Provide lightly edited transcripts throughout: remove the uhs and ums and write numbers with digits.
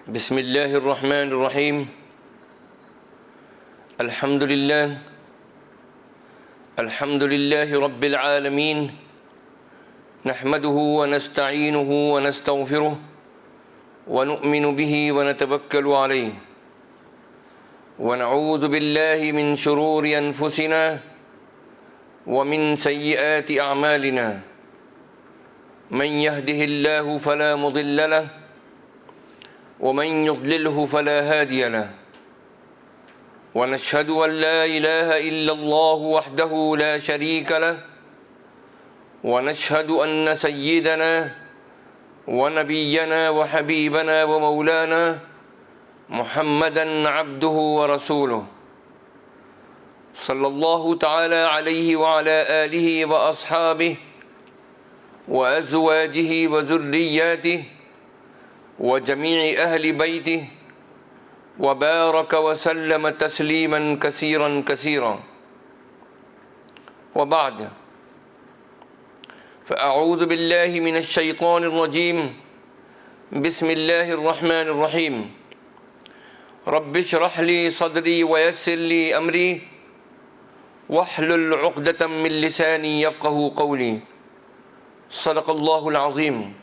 بسم الله الرحمن الرحيم. الحمد لله رب العالمين، نحمده ونستعينه ونستغفره ونؤمن به ونتوكل عليه، ونعوذ بالله من شرور أنفسنا ومن سيئات أعمالنا. من يهده الله فلا مضل له، ومن يضلله فلا هادي له. ونشهد أن لا إله إلا الله وحده لا شريك له، ونشهد أن سيدنا ونبينا وحبيبنا ومولانا محمدًا عبده ورسوله، صلى الله تعالى عليه وعلى آله وأصحابه وأزواجه وذرياته وجميع أهل بيته، وبارك وسلم تسليما كثيرا. وبعد، فأعوذ بالله من الشيطان الرجيم. بسم الله الرحمن الرحيم. رب اشرح لي صدري ويسر لي أمري واحلل عقدة من لساني يفقه قولي. صدق الله العظيم.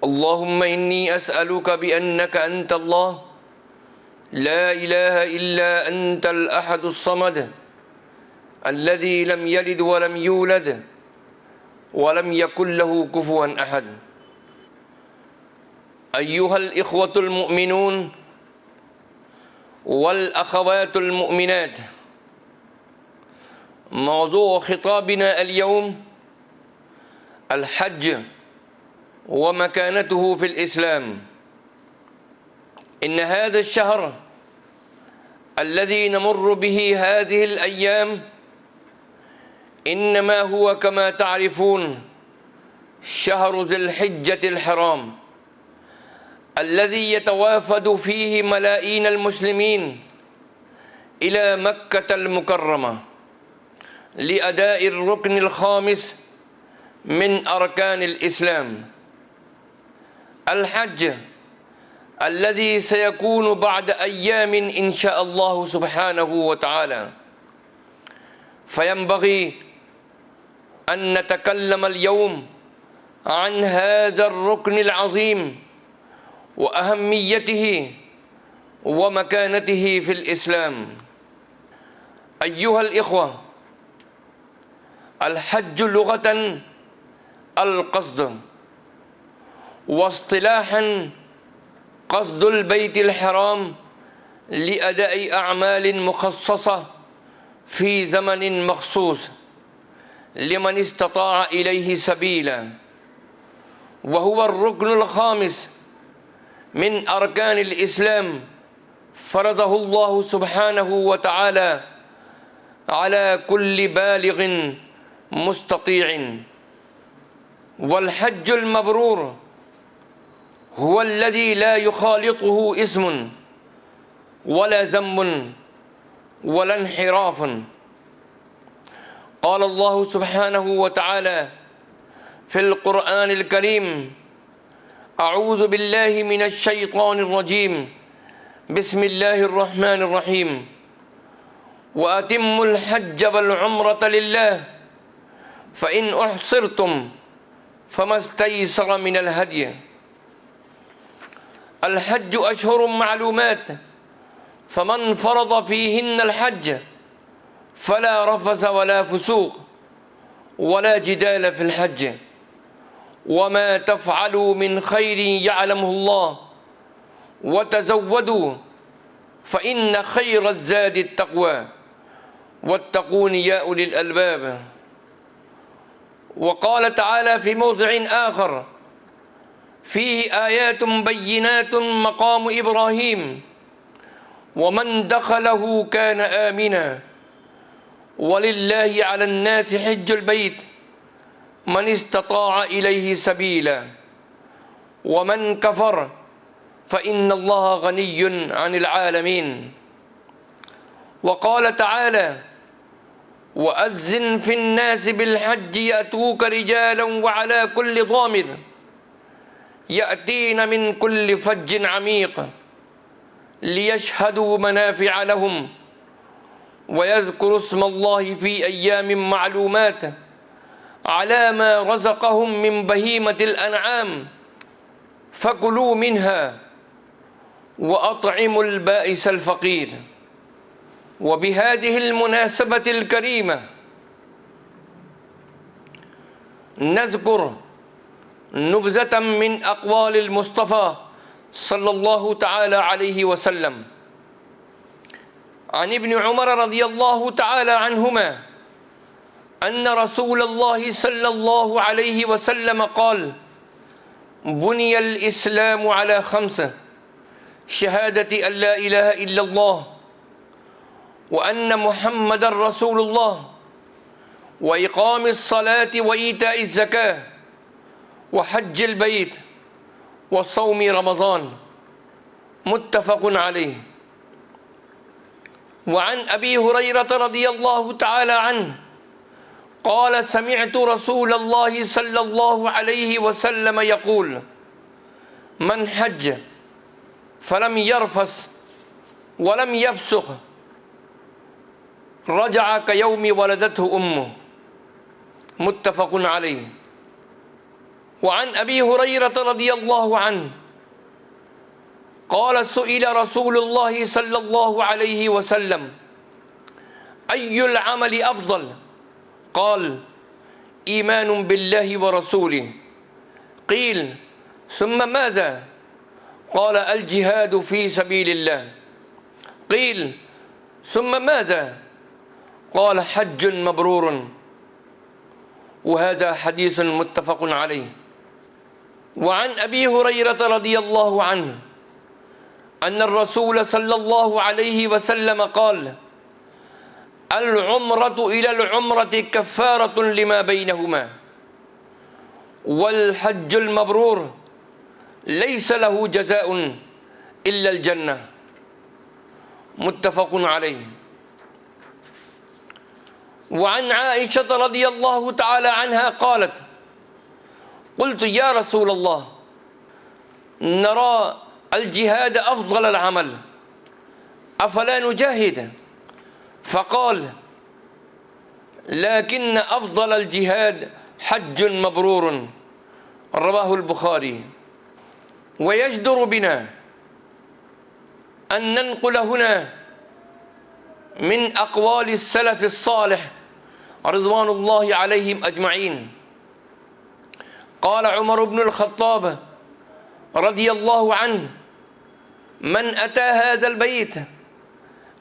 اللهم إني أسألك بأنك أنت الله، لا إله إلا أنت الأحد الصمد، الذي لم يلد ولم يولد ولم يكن له كفوا أحد. أيها الإخوة المؤمنون والأخوات المؤمنات، موضوع خطابنا اليوم الحج ومكانته في الإسلام. إن هذا الشهر الذي نمر به هذه الأيام إنما هو كما تعرفون شهر ذي الحجة الحرام، الذي يتوافد فيه ملايين المسلمين إلى مكة المكرمة لأداء الركن الخامس من أركان الإسلام، الحج، الذي سيكون بعد أيام إن شاء الله سبحانه وتعالى. فينبغي أن نتكلم اليوم عن هذا الركن العظيم وأهميته ومكانته في الإسلام. أيها الإخوة، الحج لغة القصد، واصطلاحا قصد البيت الحرام لأداء أعمال مخصصة في زمن مخصوص لمن استطاع إليه سبيلا، وهو الركن الخامس من أركان الإسلام، فرضه الله سبحانه وتعالى على كل بالغ مستطيع. والحج المبرور هو الذي لا يخالطه اسم ولا ذنب ولا انحراف. قال الله سبحانه وتعالى في القرآن الكريم: أعوذ بالله من الشيطان الرجيم، بسم الله الرحمن الرحيم: وأتموا الحج والعمرة لله فإن أحصرتم فما استيسر من الهدي. الحج أشهر معلومات، فمن فرض فيهن الحج فلا رفث ولا فسوق ولا جدال في الحج، وما تفعلوا من خير يعلمه الله، وتزودوا فإن خير الزاد التقوى، واتقون يا أولي الألباب. وقال تعالى في موضع آخر فيه آيات بينات مقام إبراهيم ومن دخله كان آمنا ولله على الناس حج البيت من استطاع إليه سبيلا ومن كفر فإن الله غني عن العالمين. وقال تعالى: وأذن في الناس بالحج يأتوك رجالا وعلى كل ضامر يأتين من كل فج عميق ليشهدوا منافع لهم ويذكروا اسم الله في أيام معلومات على ما رزقهم من بهيمة الأنعام فكلوا منها وأطعموا البائس الفقير. وبهذه المناسبة الكريمة نذكر نبذة من أقوال المصطفى صلى الله تعالى عليه وسلم عن ابن عمر رضي الله تعالى عنهما أن رسول الله صلى الله عليه وسلم قال: بني الإسلام على 5: شهادة أن لا إله إلا الله وأن محمد رسول الله وإقام الصلاة وإيتاء الزكاة وحج البيت وصوم رمضان. متفق عليه. وعن أبي هريرة رضي الله تعالى عنه قال: سمعت رسول الله صلى الله عليه وسلم يقول: من حج فلم يرفث ولم يفسق رجع كيوم ولدته أمه. متفق عليه. وعن أبي هريرة رضي الله عنه قال: سئل رسول الله صلى الله عليه وسلم: أي العمل أفضل؟ قال: إيمان بالله ورسوله. قيل: ثم ماذا؟ قال: الجهاد في سبيل الله. قيل: ثم ماذا؟ قال: حج مبرور. وهذا حديث متفق عليه. وعن أبي هريرة رضي الله عنه أن الرسول صلى الله عليه وسلم قال: العمرة إلى العمرة كفارة لما بينهما، والحج المبرور ليس له جزاء إلا الجنة. متفق عليه. وعن عائشة رضي الله تعالى عنها قالت: قلت يا رسول الله، نرى الجهاد أفضل العمل، أفلا نجاهد؟ فقال: لكن أفضل الجهاد حج مبرور. رواه البخاري. ويجدر بنا أن ننقل هنا من أقوال السلف الصالح رضوان الله عليهم أجمعين. قال عمر بن الخطاب رضي الله عنه: من أتى هذا البيت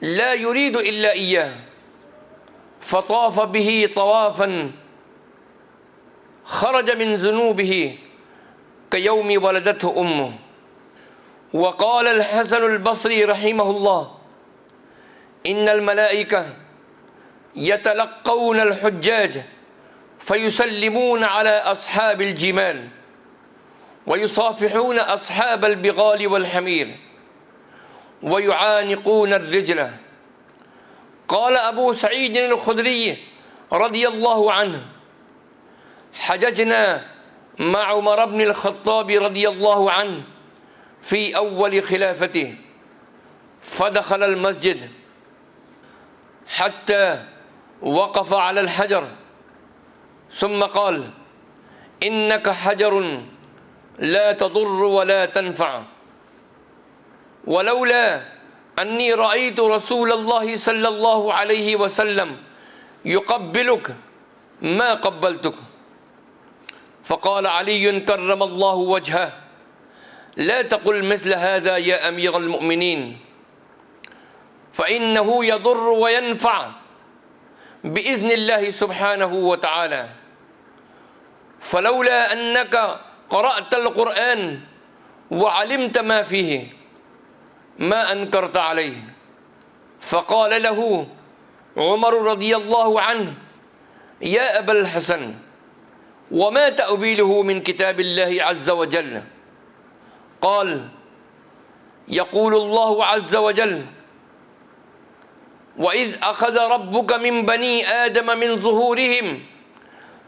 لا يريد إلا إياه فطاف به طوافا خرج من ذنوبه كيوم ولدته أمه. وقال الحسن البصري رحمه الله: إن الملائكة يتلقون الحجاج فيسلمون على أصحاب الجمال ويصافحون أصحاب البغال والحمير ويعانقون الرجل. قال أبو سعيد الخدري رضي الله عنه: حججنا مع عمر بن الخطاب رضي الله عنه في أول خلافته، فدخل المسجد حتى وقف على الحجر ثم قال: إنك حجر لا تضر ولا تنفع، ولولا أني رأيت رسول الله صلى الله عليه وسلم يقبلك ما قبلتك. فقال علي كرم الله وجهه: لا تقل مثل هذا يا أمير المؤمنين، فإنه يضر وينفع بإذن الله سبحانه وتعالى، فلولا أنك قرأت القرآن وعلمت ما فيه ما أنكرت عليه. فقال له عمر رضي الله عنه: يا أبا الحسن، وما تأويله من كتاب الله عز وجل؟ قال: يقول الله عز وجل: وإذ أخذ ربك من بني آدم من ظهورهم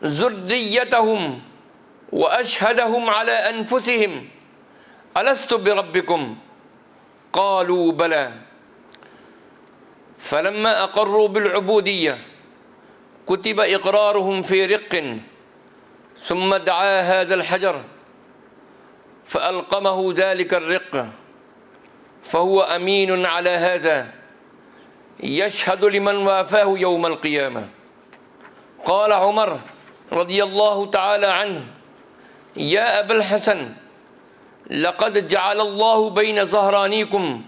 ذريتهم وأشهدهم على أنفسهم ألست بربكم قالوا بلى فلما أقروا بالعبودية كتب إقرارهم في رق ثم دعا هذا الحجر فألقمه ذلك الرق فهو أمين على هذا يشهد لمن وافاه يوم القيامة. قال عمر رضي الله تعالى عنه: يا أبا الحسن، لقد جعل الله بين ظهرانيكم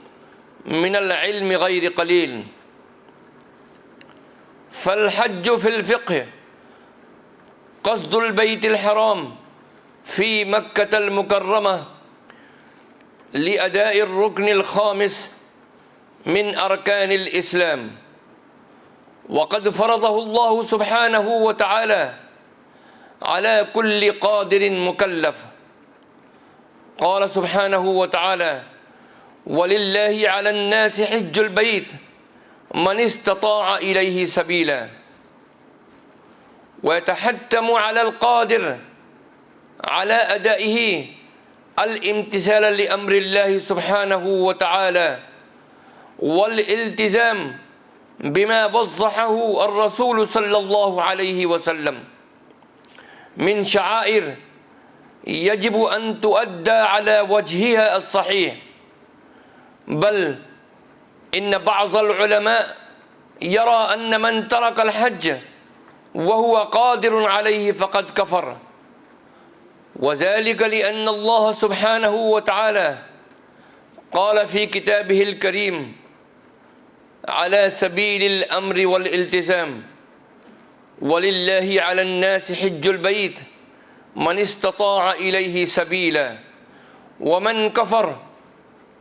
من العلم غير قليل. فالحج في الفقه قصد البيت الحرام في مكة المكرمة لأداء الركن الخامس من أركان الإسلام، وقد فرضه الله سبحانه وتعالى على كل قادر مكلف. قال سبحانه وتعالى: ولله على الناس حج البيت من استطاع إليه سبيلا. ويتحتم على القادر على أدائه الامتثال لأمر الله سبحانه وتعالى والالتزام بما وضحه الرسول صلى الله عليه وسلم من شعائر يجب أن تؤدى على وجهها الصحيح. بل إن بعض العلماء يرى أن من ترك الحج وهو قادر عليه فقد كفر، وذلك لأن الله سبحانه وتعالى قال في كتابه الكريم على سبيل الأمر والالتزام: ولله على الناس حج البيت من استطاع إليه سبيلا ومن كفر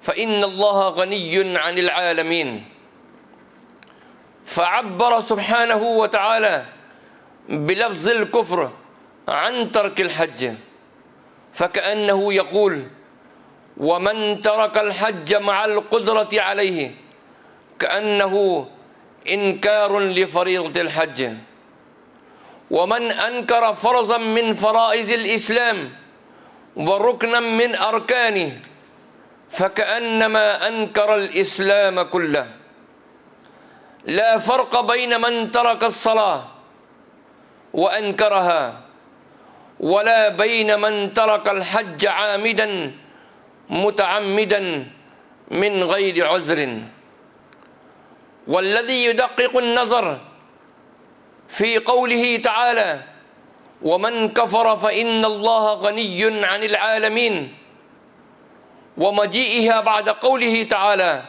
فإن الله غني عن العالمين. فعبر سبحانه وتعالى بلفظ الكفر عن ترك الحج، فكأنه يقول: ومن ترك الحج مع القدرة عليه، كأنه إنكار لفريضة الحج. ومن أنكر فرضا من فرائض الإسلام وركنا من أركانه فكأنما أنكر الإسلام كله. لا فرق بين من ترك الصلاة وأنكرها ولا بين من ترك الحج عامدا متعمدا من غير عذر. والذي يدقق النظر في قوله تعالى: ومن كفر فإن الله غني عن العالمين، ومجيئها بعد قوله تعالى: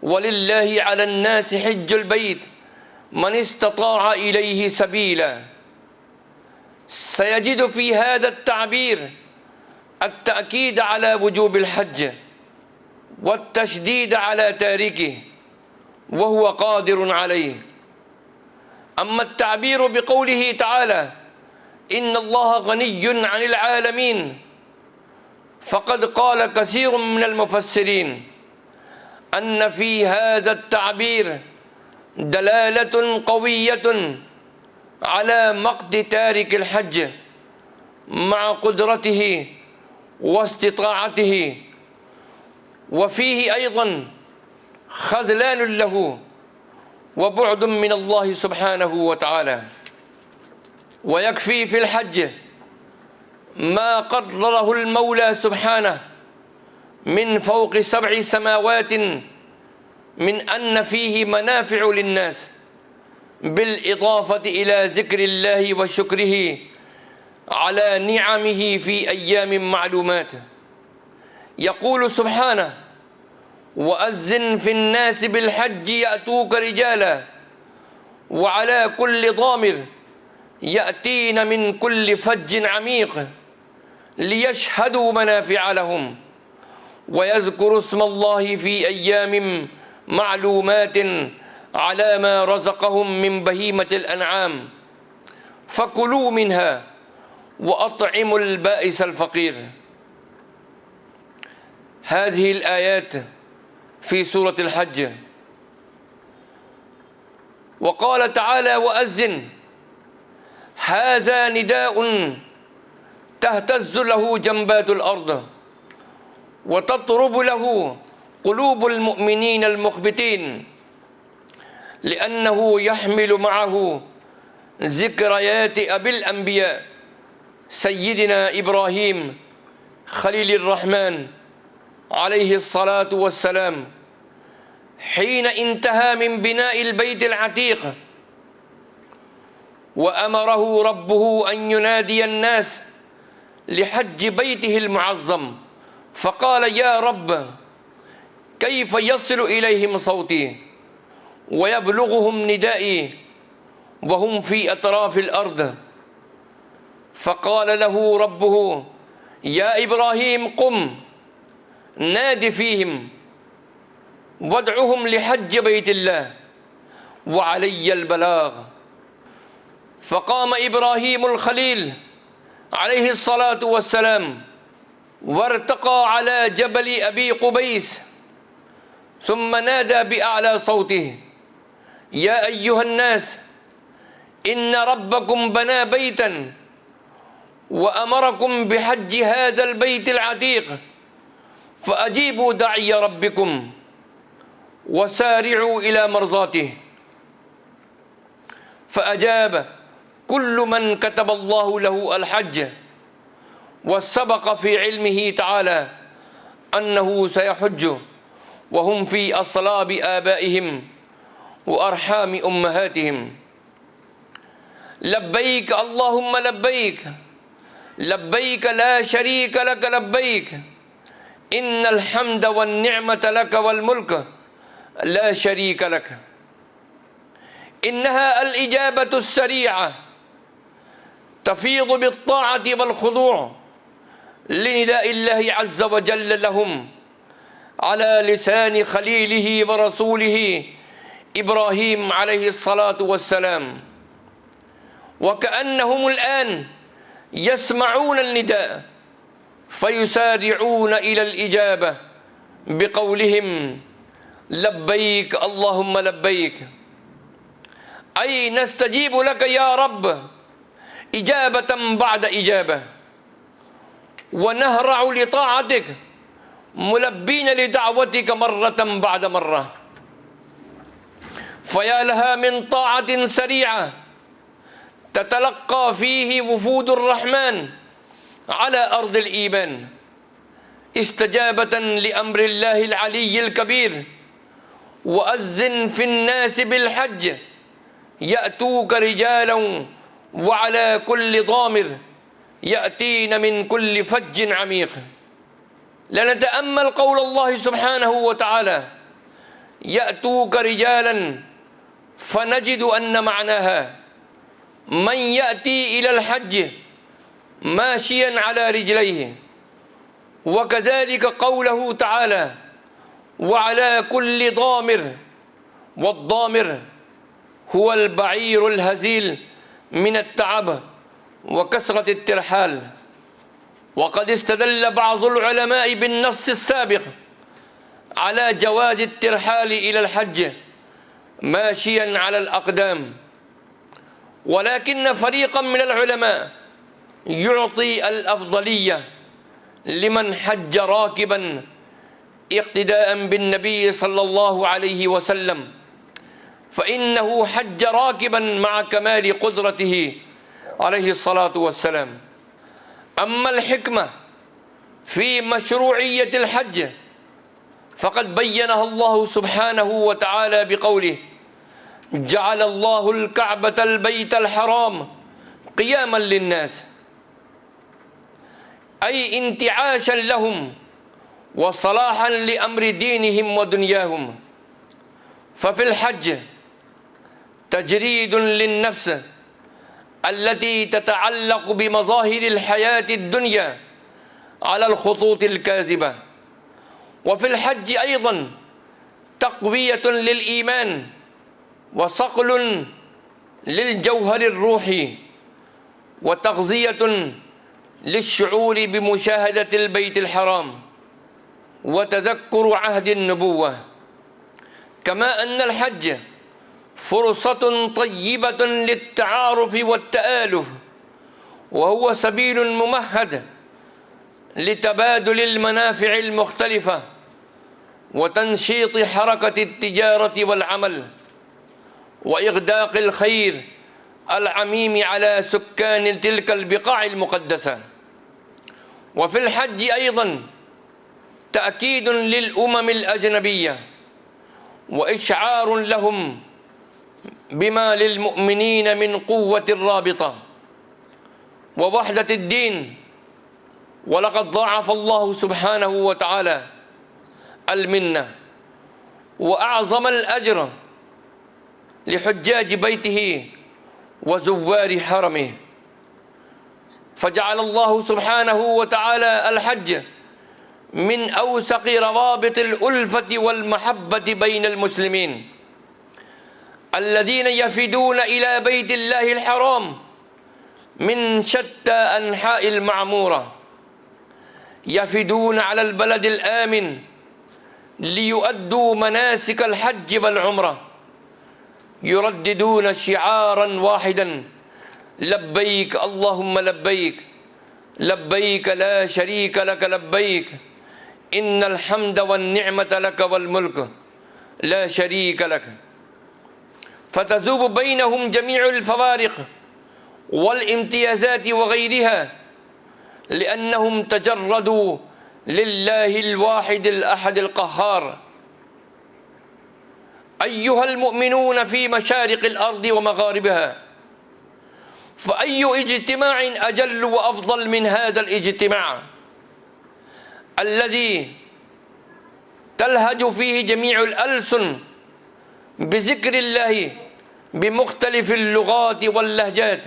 ولله على الناس حج البيت من استطاع إليه سبيلا، سيجد في هذا التعبير التأكيد على وجوب الحج والتشديد على تاركه وهو قادر عليه. أما التعبير بقوله تعالى: إن الله غني عن العالمين، فقد قال كثير من المفسرين أن في هذا التعبير دلالة قوية على مقت تارك الحج مع قدرته واستطاعته، وفيه أيضا خذلان له وبعد من الله سبحانه وتعالى. ويكفي في الحج ما قرره المولى سبحانه من فوق 7 سماوات من أن فيه منافع للناس، بالإضافة إلى ذكر الله وشكره على نعمه في أيام معلومات. يقول سبحانه: وأذن في الناس بالحج يأتوك رجالا وعلى كل ضامر يأتين من كل فج عميق ليشهدوا منافع لهم ويذكروا اسم الله في أيام معلومات على ما رزقهم من بهيمة الأنعام فكلوا منها وأطعموا البائس الفقير. هذه الآيات في سورة الحج. وقال تعالى: وأذن، هذا نداء تهتز له جنبات الأرض وتطرب له قلوب المؤمنين المخبتين، لأنه يحمل معه ذكريات أبي الأنبياء سيدنا إبراهيم خليل الرحمن عليه الصلاة والسلام، حين انتهى من بناء البيت العتيق وأمره ربه أن ينادي الناس لحج بيته المعظم، فقال: يا رب، كيف يصل إليهم صوتي ويبلغهم ندائي وهم في أطراف الأرض؟ فقال له ربه: يا إبراهيم، قم ناد فيهم وادعهم لحج بيت الله وعلي البلاغ. فقام إبراهيم الخليل عليه الصلاة والسلام وارتقى على جبل أبي قبيس، ثم نادى بأعلى صوته: يا أيها الناس، إن ربكم بنى بيتا وأمركم بحج هذا البيت العتيق، فأجيبوا داعي ربكم وسارعوا إلى مرضاته. فأجاب كل من كتب الله له الحج وسبق في علمه تعالى أنه سيحج وهم في أصلاب آبائهم وأرحام أمهاتهم. لبيك اللهم لبيك، لبيك لا شريك لك لبيك، إن الحمد والنعمة لك والملك لا شريك لك. إنها الإجابة السريعة تفيض بالطاعة والخضوع لنداء الله عز وجل لهم على لسان خليله ورسوله إبراهيم عليه الصلاة والسلام، وكأنهم الآن يسمعون النداء فيسارعون إلى الإجابة بقولهم: لبيك اللهم لبيك، أي نستجيب لك يا رب إجابة بعد إجابة، ونهرع لطاعتك ملبين لدعوتك مرة بعد مرة. فيا لها من طاعة سريعة تتلقى فيه وفود الرحمن على أرض الإيمان استجابة لأمر الله العلي الكبير: وأذن في الناس بالحج يأتوك رجالا وعلى كل ضامر يأتين من كل فج عميق. لنتأمل قول الله سبحانه وتعالى: يأتوك رجالا، فنجد أن معناها من يأتي إلى الحج ماشيا على رجليه. وكذلك قوله تعالى: وعلى كل ضامر، والضامر هو البعير الهزيل من التعب وكثرة الترحال. وقد استدل بعض العلماء بالنص السابق على جواز الترحال إلى الحج ماشيا على الأقدام، ولكن فريقا من العلماء يعطي الأفضلية لمن حج راكبا اقتداء بالنبي صلى الله عليه وسلم، فإنه حج راكبا مع كمال قدرته عليه الصلاة والسلام. أما الحكمة في مشروعية الحج فقد بينها الله سبحانه وتعالى بقوله: جعل الله الكعبة البيت الحرام قياما للناس، أي انتعاشا لهم وصلاحا لأمر دينهم ودنياهم. ففي الحج تجريد للنفس التي تتعلق بمظاهر الحياة الدنيا على الخطوط الكاذبة، وفي الحج أيضا تقوية للإيمان وصقل للجوهر الروحي وتغذية للشعور بمشاهدة البيت الحرام وتذكر عهد النبوة. كما أن الحج فرصة طيبة للتعارف والتآلف وهو سبيل ممهد لتبادل المنافع المختلفة وتنشيط حركة التجارة والعمل وإغداق الخير العميم على سكان تلك البقاع المقدسة. وفي الحج أيضا تأكيد للأمم الأجنبية وإشعار لهم بما للمؤمنين من قوة الرابطة ووحدة الدين. ولقد ضاعف الله سبحانه وتعالى المنة وأعظم الأجر لحجاج بيته وزوار حرمه، فجعل الله سبحانه وتعالى الحج من أوثق روابط الألفة والمحبة بين المسلمين الذين يفدون إلى بيت الله الحرام من شتى أنحاء المعمورة، يفدون على البلد الآمن ليؤدوا مناسك الحج والعمرة، يرددون شعارا واحدا: لبيك اللهم لبيك، لبيك لا شريك لك لبيك، إن الحمد والنعمة لك والملك لا شريك لك. فتذوب بينهم جميع الفوارق والامتيازات وغيرها، لأنهم تجردوا لله الواحد الأحد القهار. أيها المؤمنون في مشارق الأرض ومغاربها، فأي اجتماع أجل وأفضل من هذا الاجتماع الذي تلهج فيه جميع الألسن بذكر الله بمختلف اللغات واللهجات،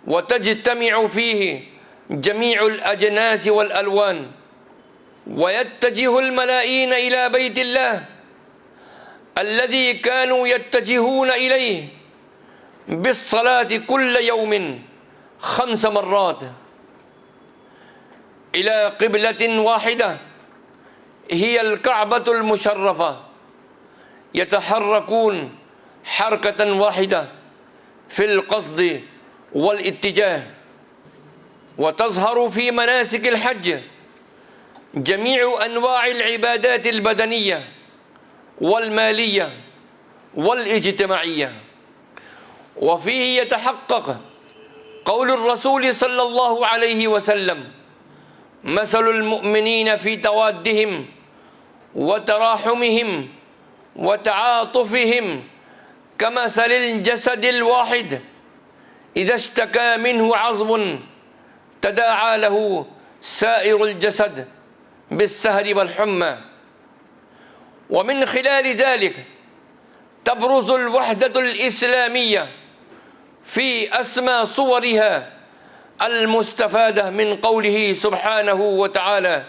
وتجتمع فيه جميع الأجناس والألوان، ويتجه الملايين إلى بيت الله الذي كانوا يتجهون إليه بالصلاة كل يوم 5 مرات إلى قبلة واحدة هي الكعبة المشرفة، يتحركون حركة واحدة في القصد والاتجاه. وتظهر في مناسك الحج جميع أنواع العبادات البدنية والمالية والاجتماعية، وفيه يتحقق قول الرسول صلى الله عليه وسلم: مثل المؤمنين في توادهم وتراحمهم وتعاطفهم كمثل الجسد الواحد إذا اشتكى منه عظم تداعى له سائر الجسد بالسهر والحمى. ومن خلال ذلك تبرز الوحدة الإسلامية في أسمى صورها المستفادة من قوله سبحانه وتعالى: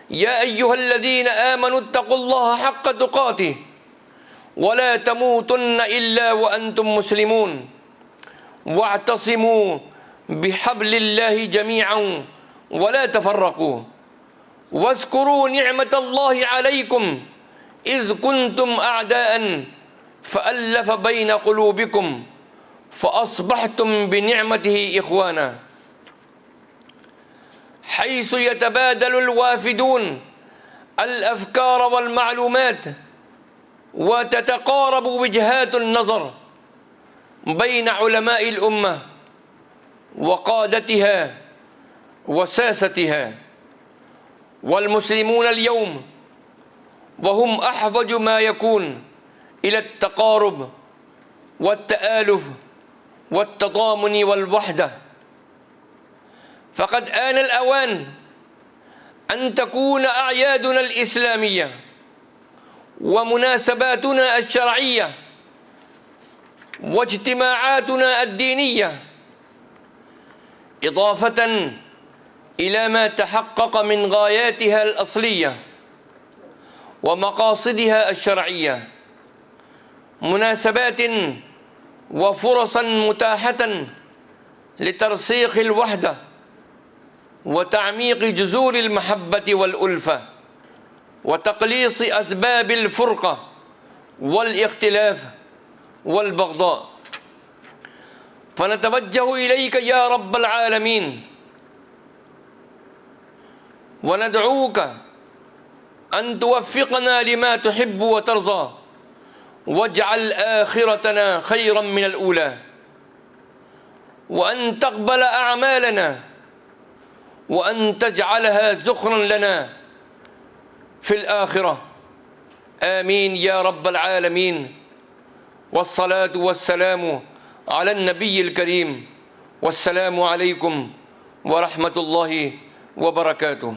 يا أيها الذين آمنوا اتقوا الله حق تقاته ولا تموتن إلا وأنتم مسلمون واعتصموا بحبل الله جميعا ولا تفرقوا واذكروا نعمة الله عليكم إذ كنتم أعداء فألف بين قلوبكم فأصبحتم بنعمته إخوانا، حيث يتبادل الوافدون الأفكار والمعلومات وتتقارب وجهات النظر بين علماء الأمة وقادتها وساستها. والمسلمون اليوم وهم أحوج ما يكون إلى التقارب والتآلف والتضامن والوحدة، فقد آن الأوان أن تكون أعيادنا الإسلامية ومناسباتنا الشرعية واجتماعاتنا الدينية إضافة إلى ما تحقق من غاياتها الأصلية ومقاصدها الشرعية، مناسبات وفرصا متاحة لترسيخ الوحدة وتعميق جذور المحبة والألفة وتقليص أسباب الفرقة والاختلاف والبغضاء. فنتوجه إليك يا رب العالمين وندعوك أن توفقنا لما تحب وترضى، واجعل آخرتنا خيرا من الأولى، وأن تقبل أعمالنا، وأن تجعلها ذخرا لنا في الآخرة. آمين يا رب العالمين. والصلاة والسلام على النبي الكريم، والسلام عليكم ورحمة الله وبركاته.